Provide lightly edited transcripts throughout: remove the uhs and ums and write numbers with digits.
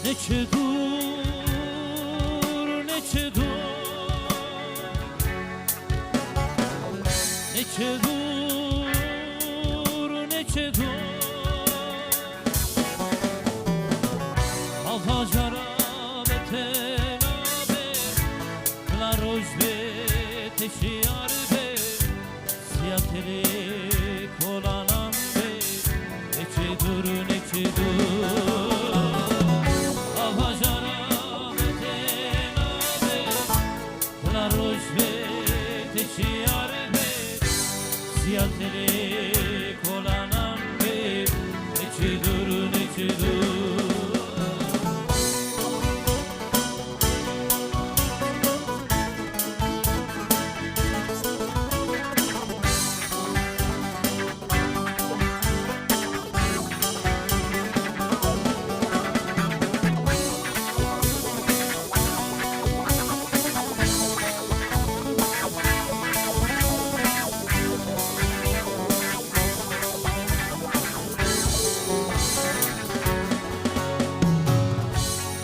neçe dur, neçe dur, neçe dur, neçe dur. Alhacara ve tenabe, la rojve teşiyar be, siyateli kolanan be, neçe dur, neçe dur. Alhacara ve tenabe, la rojve teşiyar be, siyateli kolanan be, neçe dur, neçe dur.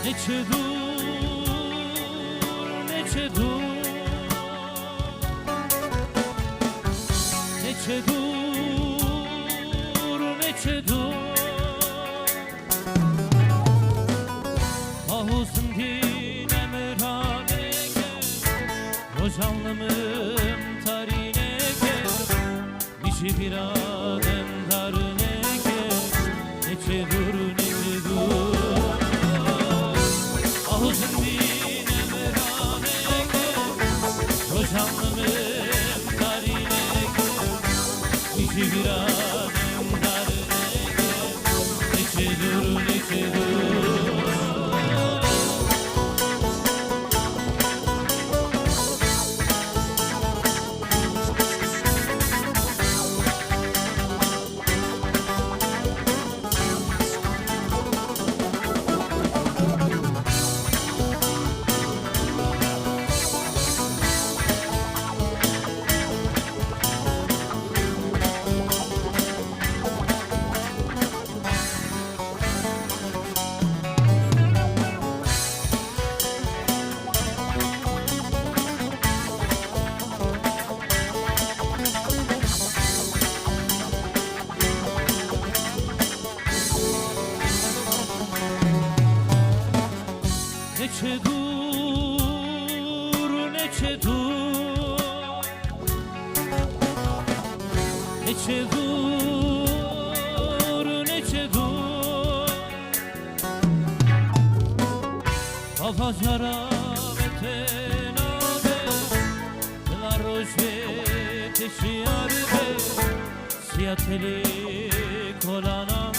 Neçe dur, neçe dur, neçe dur, neçe dur. Mahusum dine mürhaneke, rojanlımım tarineke, nişi bir adem darneke, neçe dur, neçe dur. Ahuzun dine mürhaneke, rojanlımım tarineke, nişi bir adem darneke, neçe dur, neçe dur. Neçe dur, neçe dur, neçe dur, neçe dur. Alhacara ve tenabe, la rojve teşiyar be, siyateli kolanan